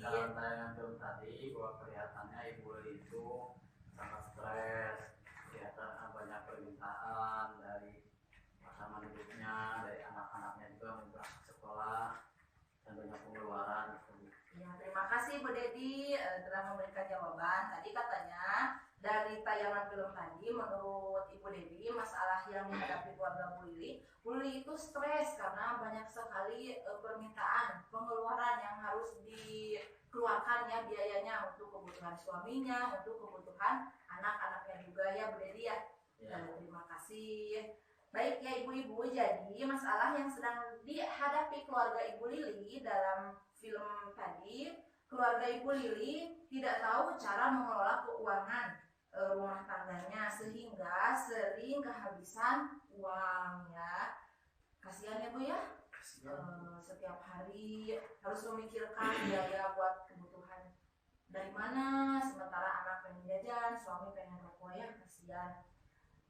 dalam tayangan film tadi bahwa kelihatannya Ibu Lili itu sangat stres, kelihatan banyak permintaan dari pasangan hidupnya, dari anak-anaknya juga mau berangkat sekolah dan banyak pengeluaran. Ya, terima kasih Bu Dedi telah memberikan jawaban. Tadi katanya dari tayangan film tadi, menurut Ibu Dedi, masalah yang dihadapi keluarga Bu Lili itu stres karena banyak sekali permintaan, pengeluaran yang harus dikeluarkan ya, biayanya untuk kebutuhan suaminya, untuk kebutuhan anak-anaknya juga ya Bu Dedi ya. Terima kasih. Baik ya ibu-ibu, jadi masalah yang sedang dihadapi keluarga Ibu Lili dalam film tadi, keluarga Ibu Lili tidak tahu cara mengelola keuangan rumah tangganya sehingga sering kehabisan uang ya. Kasihan ya Bu ya, setiap hari harus memikirkan biaya buat kebutuhan dari mana, sementara anak pengen jajan, suami pengen rokok ya, kasihan.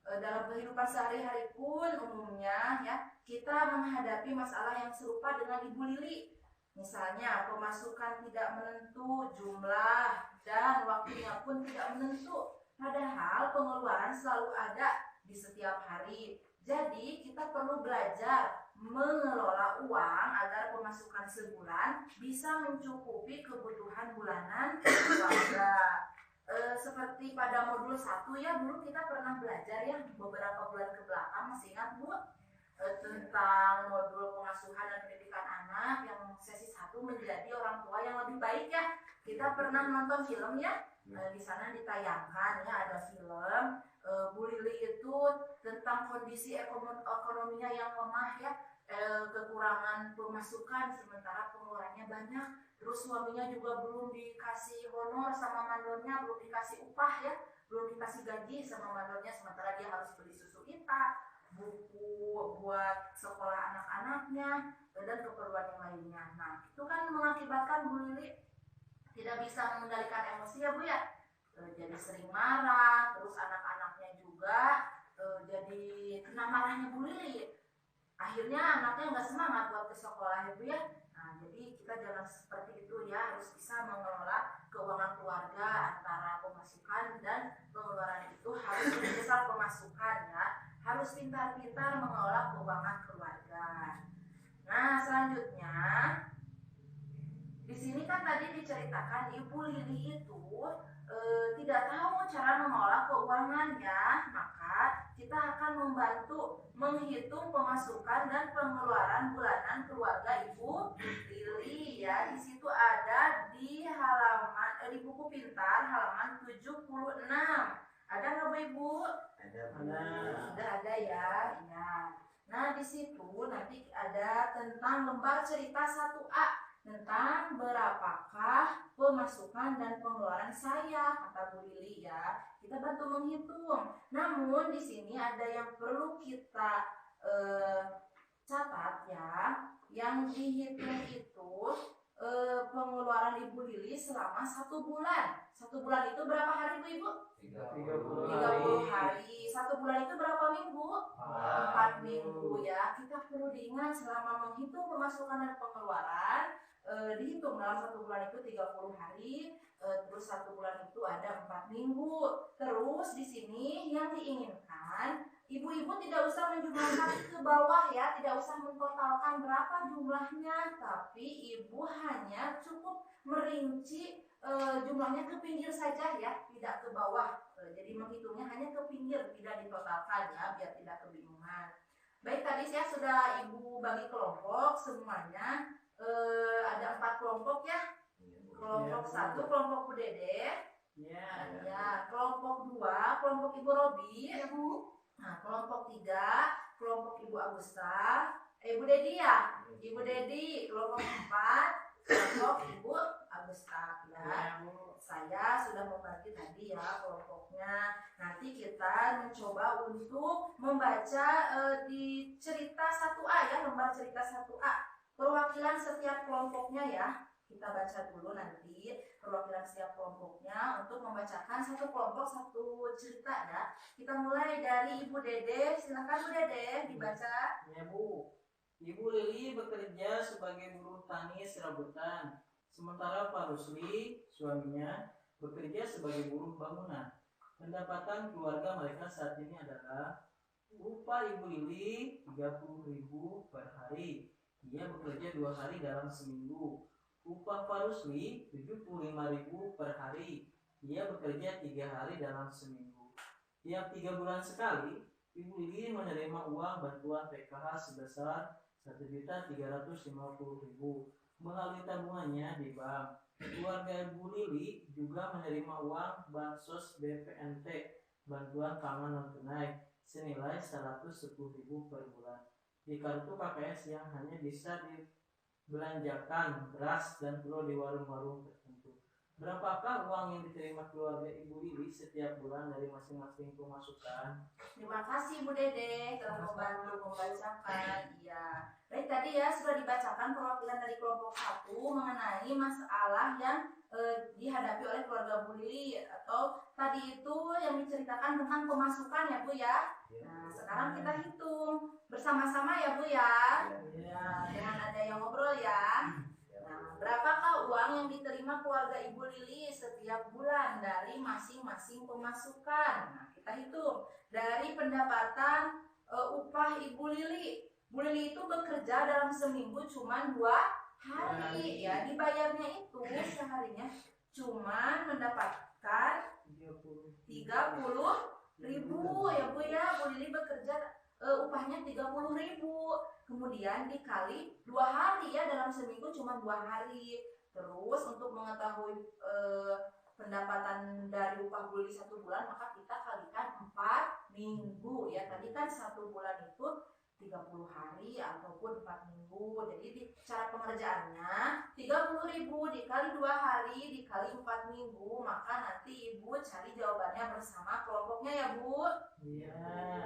Dalam kehidupan sehari-hari pun umumnya ya kita menghadapi masalah yang serupa dengan Ibu Lili. Misalnya pemasukan tidak menentu, jumlah dan waktunya pun tidak menentu. Padahal pengeluaran selalu ada di setiap hari. Jadi kita perlu belajar mengelola uang agar pemasukan sebulan bisa mencukupi kebutuhan bulanan keluarga. Seperti pada modul 1 ya, dulu kita pernah belajar ya beberapa bulan ke belakang, masih ingat Bu? Tentang modul pengasuhan dan pendidikan anak yang sesi 1 menjadi orang tua yang lebih baik ya. Kita pernah nonton film ya, di sana ditayangkan ya, ada film Bu Lili itu tentang kondisi ekonominya yang lemah ya, kekurangan pemasukan sementara pengeluarannya banyak. Terus suaminya juga belum dikasih honor sama mandornya, belum dikasih upah ya, belum dikasih gaji sama mandornya, sementara dia harus beli susu kita, buku buat sekolah anak-anaknya, dan keperluan yang lainnya. Nah, itu kan mengakibatkan Bu Lili tidak bisa mengendalikan emosi ya Bu ya. Jadi sering marah, terus anak-anaknya juga jadi kena marahnya Bu Lili. Akhirnya anaknya nggak semangat buat ke sekolah ya Bu ya. Nah, jadi kita jangan seperti itu ya, harus bisa mengelola keuangan keluarga antara pemasukan dan pengeluaran itu harus sebesar pemasukan ya, harus pintar-pintar mengelola keuangan keluarga. Nah, selanjutnya di sini kan tadi diceritakan Ibu Lili itu tidak tahu cara mengelola keuangan ya, maka kita akan membantu menghitung pemasukan dan pengeluaran bulanan keluarga Ibu Lili ya. Di situ ada di halaman di buku pintar halaman 76. Ada nggak Bu Ibu? Ada. Sudah ada ya. Ya. Nah di situ nanti ada tentang lembar cerita 1A tentang berapakah pemasukan dan pengeluaran saya, kata Bu Lili ya. Kita bantu menghitung. Namun di sini ada yang perlu kita catat ya. Yang dihitung itu pengeluaran Ibu Lili selama 1 bulan. 1 bulan itu berapa hari Bu Ibu? 30 hari. 1 bulan itu berapa minggu? 4 minggu ya. Kita perlu diingat selama menghitung pemasukan dan pengeluaran, dihitung dalam 1 bulan itu 30 hari, terus 1 bulan itu ada 4 minggu. Terus di sini yang diinginkan ibu-ibu tidak usah menjumlahkan ke bawah ya, tidak usah mentotalkan berapa jumlahnya, tapi ibu hanya cukup merinci jumlahnya ke pinggir saja ya, tidak ke bawah. Jadi menghitungnya hanya ke pinggir, tidak ditotalkan ya, biar tidak kebingungan. Baik, tadi saya sudah ibu bagi kelompok semuanya. Ada 4 kelompok ya. Kelompok 1 kelompok Bu Dede. Ya. Kelompok 2 kelompok Ibu Robi. Ya Bu. Nah, kelompok 3 kelompok Ibu Agusta. Ibu Dedi ya. Ibu Dedi. Kelompok 4 kelompok Ibu Agusta ya. Saya sudah membagi tadi ya kelompoknya. Nanti kita mencoba untuk membaca di cerita 1A ya, lembar cerita 1A. Perwakilan setiap kelompoknya ya, kita baca dulu nanti perwakilan setiap kelompoknya untuk membacakan satu kelompok satu cerita ya. Kita mulai dari Ibu Dede, silakan Bu Dede dibaca. Ya Bu, Ibu Lili bekerja sebagai buruh tani serabutan. Sementara Pak Rusli, suaminya, bekerja sebagai buruh bangunan. Pendapatan keluarga mereka saat ini adalah upah Ibu Lili 30.000 per hari. Ia bekerja 2 hari dalam seminggu. Upah Pak Rusli 75.000 per hari. Ia bekerja 3 hari dalam seminggu. Tiap 3 bulan sekali, Ibu Lili menerima uang bantuan PKH sebesar 1.350.000 melalui tabungannya di bank. Keluarga Ibu Lili juga menerima uang bansos BPNT, bantuan pangan non tunai, senilai 110.000 per bulan di kartu KPS yang hanya bisa dibelanjakan beras dan telur di warung-warung tertentu. Berapakah uang yang diterima keluarga Ibu Lili setiap bulan dari masing-masing pemasukan? Terima kasih Bu Dede telah membantu membacakan. Iya. Baik, tadi ya sudah dibacakan perwakilan dari kelompok 1 mengenai masalah yang dihadapi oleh keluarga Bu Lili, atau tadi itu yang diceritakan tentang pemasukan ya Bu ya. Nah, sekarang kita hitung bersama-sama ya Bu ya. Ya, dengan ada yang ngobrol ya. Nah, berapakah uang yang diterima keluarga Ibu Lili setiap bulan dari masing-masing pemasukan? Nah, kita hitung dari pendapatan upah Ibu Lili. Bu Lili itu bekerja dalam seminggu cuma 2 hari ya, dibayarnya itu seharinya cuma mendapatkan 30.000 ya Bu ya. Bu Lili bekerja upahnya 30.000, kemudian dikali 2 hari ya, dalam seminggu cuma 2 hari. Terus untuk mengetahui pendapatan dari upah Bu Lili 1 bulan, maka kita kalikan 4 minggu ya. Tadi kan 1 bulan itu 30 hari ataupun 4 minggu. Jadi di cara pengerjaannya 30.000 dikali 2 hari dikali 4 minggu, maka nanti Ibu cari jawabannya bersama kelompoknya ya Bu. Iya.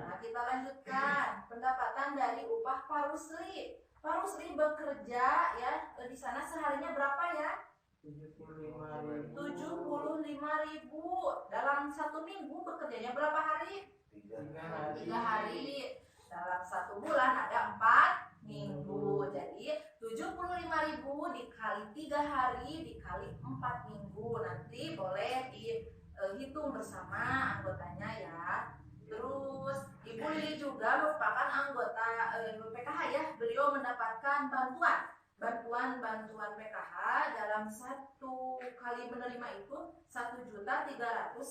Nah, kita lanjutkan pendapatan dari upah Pak Rusli. Pak Rusli bekerja ya di sana seharinya berapa ya? 75.000. 75.000. Dalam 1 minggu bekerjanya berapa hari? 3 hari. Dalam 1 bulan ada 4 minggu. Jadi 75.000 dikali 3 hari dikali 4 minggu. Nanti boleh dihitung bersama anggotanya ya. Terus Ibu Lili juga merupakan anggota PKH ya. Beliau mendapatkan bantuan PKH dalam 1 kali menerima itu 1.350.000,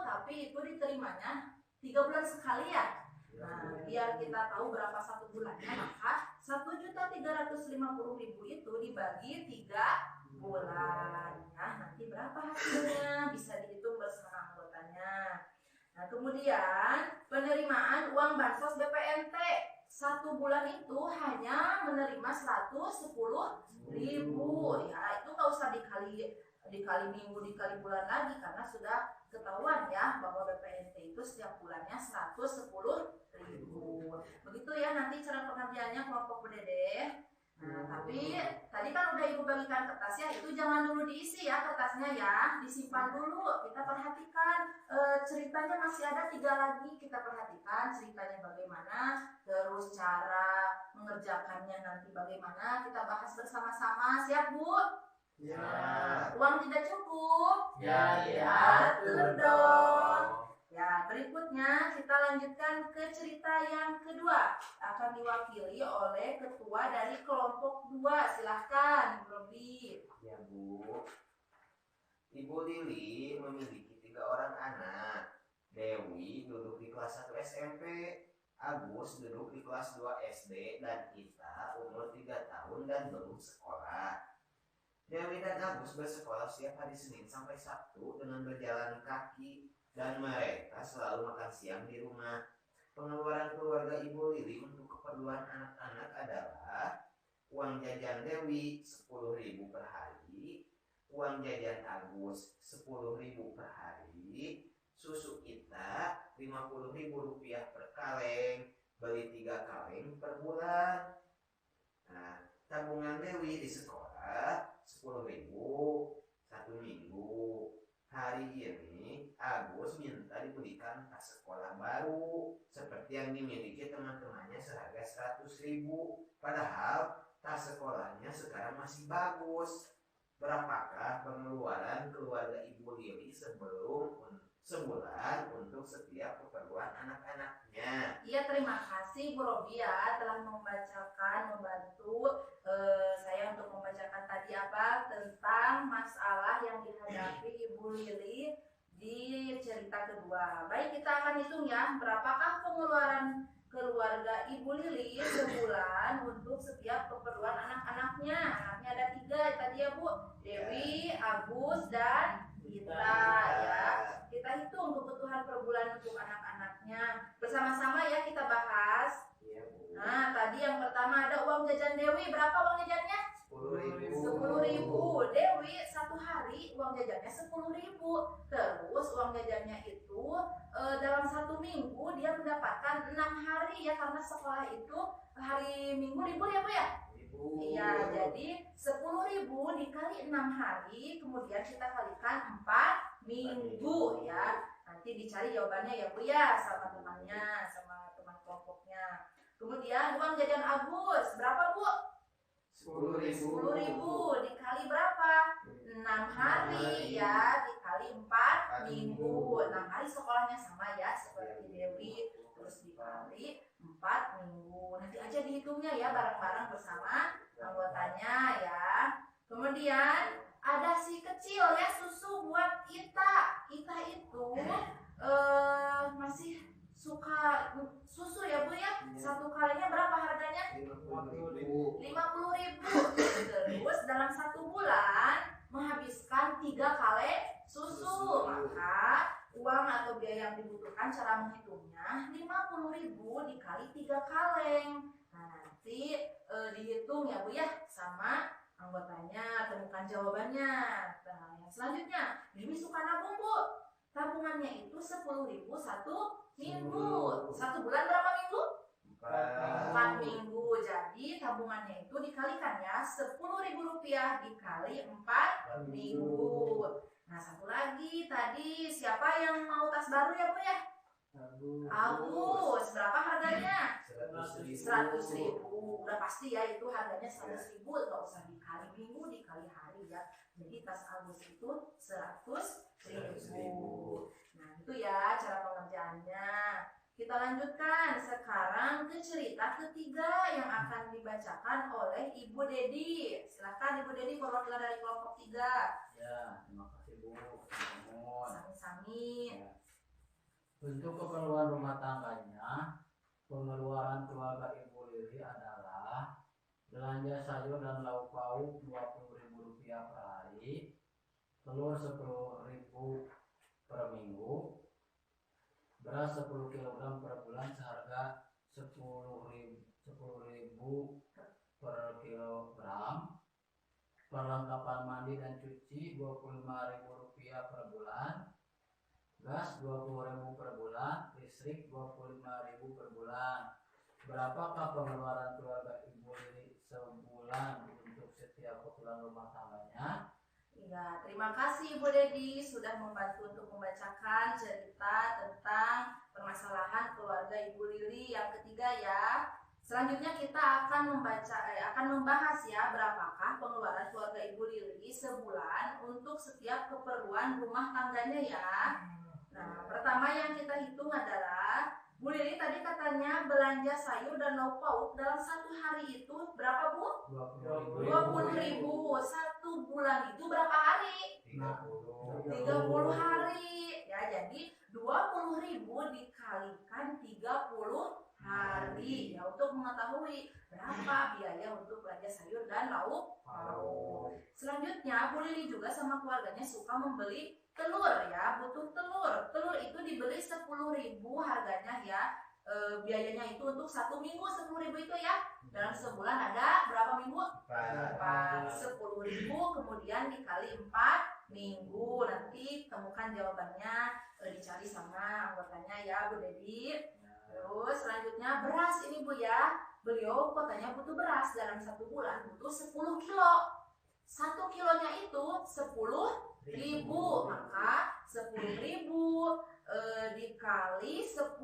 tapi itu diterimanya 3 bulan sekali ya. Nah, biar kita tahu berapa 1 bulannya, maka 1.350.000 itu dibagi 3 bulan. Nah, nanti berapa hasilnya bisa dihitung bersama anggotanya. Nah, kemudian penerimaan uang bansos BPNT 1 bulan itu hanya menerima 110.000 ya. Itu nggak usah dikali minggu, dikali bulan lagi, karena sudah ketahuan ya bahwa BPNT itu setiap bulannya 110.000. Begitu ya nanti cara pengerjaannya kelompok Dede. Nah, tapi tadi kan udah Ibu bagikan kertas ya, itu jangan dulu diisi ya kertasnya ya, disimpan dulu. Kita perhatikan ceritanya masih ada 3 lagi, kita perhatikan ceritanya bagaimana, terus cara mengerjakannya nanti bagaimana, kita bahas bersama-sama. Siap Bu? Ya. Uang tidak cukup? Ya, Atur dong. Ya, berikutnya kita lanjutkan ke cerita yang kedua. Akan diwakili oleh ketua dari kelompok 2. Silahkan, Ibu Robi. Ya Bu, Ibu Lili memiliki 3 orang anak. Dewi duduk di kelas 1 SMP, Agus duduk di kelas 2 SD, dan Ita umur 3 tahun dan belum sekolah. Dewi dan Agus bersekolah setiap hari Senin sampai Sabtu dengan berjalan kaki, dan mereka selalu makan siang di rumah. Pengeluaran keluarga Ibu Lili untuk keperluan anak-anak adalah uang jajan Dewi 10.000 per hari, uang jajan Agus 10.000 per hari, susu Ita 50.000 rupiah per kaleng, beli 3 kaleng per bulan. Nah, tabungan Dewi di sekolah 10.000 1 minggu. Hari ini Agus minta dibelikan tas sekolah baru seperti yang dimiliki teman-temannya seharga 100.000. Padahal tas sekolahnya sekarang masih bagus. Berapakah pengeluaran keluarga Ibu Lili sebulan untuk setiap keperluan anak-anaknya? Iya, terima kasih Bu Robia telah membantu saya untuk membacakan tadi tentang masalah yang dihadapi Ibu Lili di cerita kedua. Baik, kita akan hitung ya, berapakah pengeluaran keluarga Ibu Lili sebulan untuk setiap keperluan anak-anaknya. Anaknya ada 3 tadi ya Bu, Dewi, Agus, dan Gita ya. Kita hitung kebutuhan per bulan untuk anak-anaknya. Bersama-sama ya kita bahas. Nah, tadi yang pertama ada uang jajan Dewi. Berapa uang jajannya? 10.000. Dewi satu hari uang jajannya 10.000. Terus uang jajannya itu dalam 1 minggu dia mendapatkan 6 hari ya, karena sekolah itu hari Minggu libur ya Bu ya? Iya, jadi 10.000 dikali 6 hari, kemudian kita kalikan 4 minggu ya. Nanti dicari jawabannya ya Bu ya, sama temannya, sama teman kelompoknya. Kemudian uang jajan Agus berapa Bu? 10.000 dikali berapa? 6 hari ya, dikali 4 minggu. 6 hari sekolahnya sama ya, seperti Dewi. Terus dikali 4 minggu. Nanti aja dihitungnya ya bareng-bareng bersama anggotanya ya. Kemudian ada si kecil ya, susu buat Ita. Ita itu masih suka susu ya Bu ya. Satu kalinya berapa harganya? 50.000. Terus dalam 1 bulan menghabiskan 3 kali susu. Maka uang atau biaya yang dibutuhkan cara menghitungnya 50.000 dikali 3 kaleng. Nah, nanti dihitung ya Bu ya sama anggotanya, temukan jawabannya. Nah, yang selanjutnya, Bibi suka nabung Bu. Tabungannya itu 10.000 1 minggu. 1 bulan berapa minggu? 4 minggu. Jadi tabungannya itu dikalikan ya, 10.000 rupiah dikali 4 minggu. Nah, satu lagi tadi siapa yang mau tas baru ya Bu ya? Agus. Berapa harganya? 100.000. Udah pasti ya itu harganya 100.000. Gak usah dikali minggu, dikali hari ya. Jadi tas Agus itu 100.000. Nah, itu ya cara pengerjaannya. Kita lanjutkan sekarang ke cerita ketiga yang akan dibacakan oleh Ibu Dedi. Silakan Ibu Dedi, perwakilan dari kelompok 3. Ya, terima kasih Bu. Sami-sami. Ya. Untuk keperluan rumah tangganya, pengeluaran keluarga Ibu Lili adalah belanja sayur dan lauk pauk 20.000 rupiah per hari, telur 10.000 per minggu, beras 10 kg per bulan seharga 10.000 per kilogram, perlengkapan mandi dan cuci 25.000 rupiah per bulan, gas 20.000 per bulan, listrik 25.000 per bulan. Berapakah pengeluaran keluarga Ibu Lili sebulan untuk setiap keperluan rumah tangganya? Ya, terima kasih Ibu Dedi sudah membantu untuk membacakan cerita tentang permasalahan keluarga Ibu Lili yang ketiga ya. Selanjutnya kita akan membahas ya berapakah pengeluaran keluarga Ibu Lili sebulan untuk setiap keperluan rumah tangganya ya. Nah, pertama yang kita hitung adalah Bu Lili tadi katanya belanja sayur dan lauk pauk dalam 1 hari itu berapa Bu? 20.000. 1 bulan itu berapa hari? 30 hari. Ya, jadi 20.000 dikalikan 30 hari ya untuk mengetahui berapa biaya untuk belanja sayur dan lauk pauk. Selanjutnya Bu Lili juga sama keluarganya suka membeli telur ya, butuh telur. Telur itu dibeli 10.000 harganya ya. Biayanya itu untuk 1 minggu 10.000 itu ya. Dalam sebulan ada berapa minggu? 4. 10.000 kemudian dikali 4 minggu. Nanti temukan jawabannya, dicari sama anggotanya ya Bu Dedi. Terus selanjutnya beras ini Bu ya. Beliau katanya butuh beras dalam 1 bulan butuh 10 kilo. 1 kilonya itu 10.000, maka 10.000 dikali 10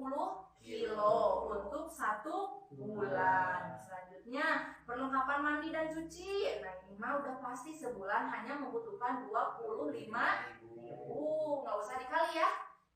kilo untuk 1 bulan. Selanjutnya perlengkapan mandi dan cuci. Nah ini mah udah pasti sebulan hanya membutuhkan 25.000. Nggak usah dikali ya,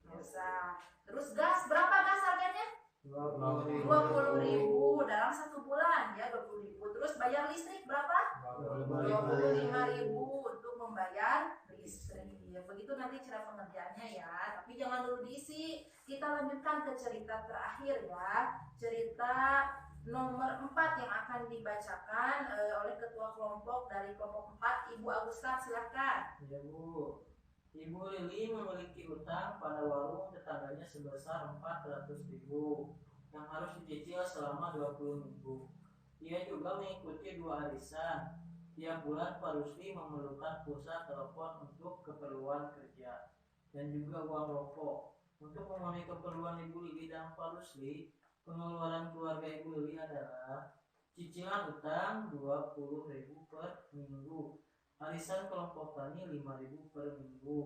nggak usah. Terus gas, berapa gas harganya? 20.000 dalam 1 bulan ya, 20.000. Terus bayar listrik berapa? 25.000 untuk membayar listrik. Ya, begitu nanti cara pengerjaannya ya. Tapi jangan dulu diisi. Kita lanjutkan ke cerita terakhir ya. Cerita nomor 4 yang akan dibacakan oleh ketua kelompok dari kelompok 4, Ibu Agusta, silakan. Ya Bu, Ibu Lili memiliki utang pada warung tetangganya sebesar 400.000 yang harus dicicil selama 20 minggu. Ia juga mengikuti 2 arisan. Tiap bulan Pak Rusli memerlukan pulsa telepon untuk keperluan kerja dan juga uang rokok. Untuk memenuhi keperluan Ibu Lili dan Pak Rusli, pengeluaran keluarga Ibu Lili adalah cicilan utang 20.000 per minggu, arisan kelompok tani 5.000 per minggu,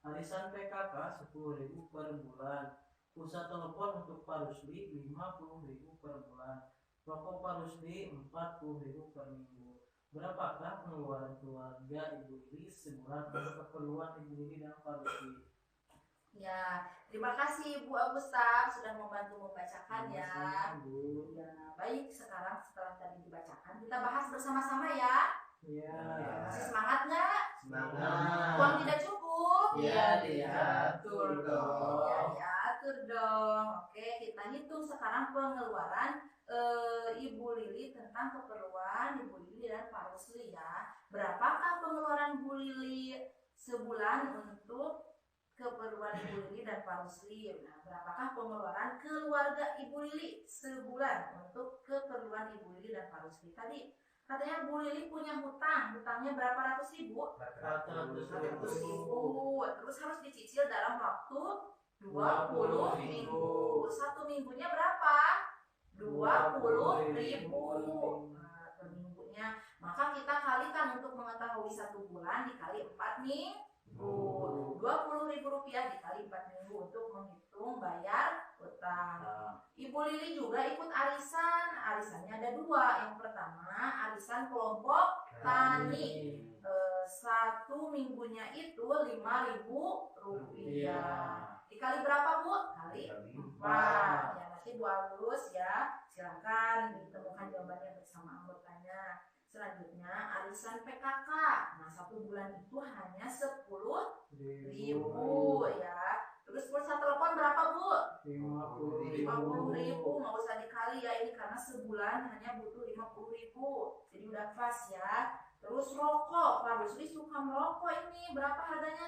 arisan PKK 10.000 per bulan, pulsa telepon untuk Pak Rusli 50.000 per bulan, rokok Pak Rusli 40.000 per minggu. Berapakah pengeluaran keluarga Ibu Lili sebulan untuk keperluan Ibu Lili dan Pak Rusli? Ya, terima kasih Ibu Agusta sudah membantu membacakan ya. Ya, baik, sekarang setelah tadi dibacakan kita bahas bersama-sama ya. Iya. Masih semangat nggak? Semangat. Uang tidak cukup? Iya, diatur dong. Ya, diatur dong. Oke, kita hitung sekarang pengeluaran Ibu Lili tentang keperluan Ibu Lili dan Pak Rusli ya. Berapakah pengeluaran Bu Lili sebulan untuk keperluan Ibu Lili dan Pak Rusli? Nah, berapakah pengeluaran keluarga Ibu Lili sebulan untuk keperluan Ibu Lili dan Pak Rusli? Tadi katanya Bu Lili punya hutangnya berapa ratus ribu? 400.000. Terus harus dicicil dalam waktu 20 minggu. 1 minggunya berapa? 20.000. Nah, per minggunya. Maka kita kalikan untuk mengetahui 1 bulan dikali 4 minggu. 20.000 rupiah dikali 4 minggu untuk menghitung bayar utang. Ibu Lili juga ikut arisan. Arisannya ada 2. Yang pertama arisan kelompok tani. 1 minggunya itu 5.000 rupiah. Dikali berapa Bu? Kali 4. Ya nanti Bu Agus ya, silakan ditemukan jawabannya bersama anggotanya. Selanjutnya arisan PKK. Nah 1 bulan itu hanya 10.000 ya. Terus pulsa telepon berapa Bu? 50.000. Nggak usah dikali ya, ini karena sebulan hanya butuh 50.000. Jadi udah pas ya. Terus rokok, Pak Rusli suka merokok ini. Berapa harganya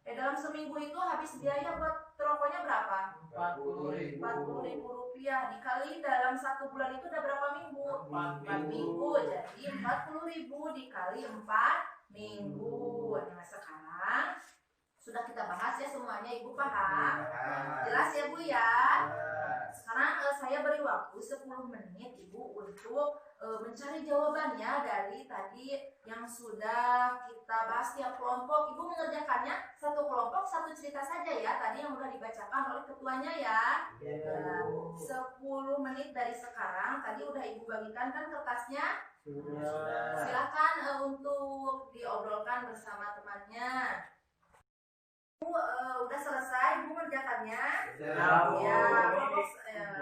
dalam seminggu itu habis biaya buat rokoknya berapa? 40.000 rupiah. Dikali dalam 1 bulan itu udah berapa minggu? 4 minggu. Jadi 40.000 dikali 4 minggu. Nah sekarang sudah kita bahas ya semuanya, Ibu paham? Jelas ya Bu ya? Sekarang saya beri waktu 10 menit Ibu untuk mencari jawabannya dari tadi yang sudah kita bahas tiap kelompok. Ibu mengerjakannya 1 kelompok 1 cerita saja ya, tadi yang sudah dibacakan oleh ketuanya ya. 10 menit dari sekarang, tadi udah Ibu bagikan kan kertasnya? Silakan untuk diobrolkan bersama temannya. Bu, udah selesai Bu mengerjakannya? Ya,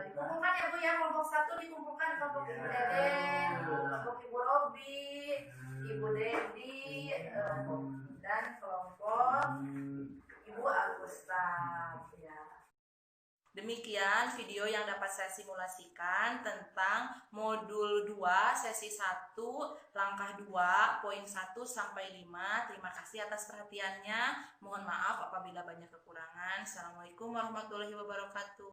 dikumpulkan ya Bu ya, kelompok 1 dikumpulkan kelompok Ibu Deden, kelompok Ibu Robi, Ibu Dedi, dan kelompok Ibu Agusta ya. Demikian video yang dapat saya simulasikan tentang modul 2 sesi 1 langkah 2 poin 1 sampai 5. Terima kasih atas perhatiannya. Mohon maaf apabila banyak kekurangan. Assalamualaikum warahmatullahi wabarakatuh.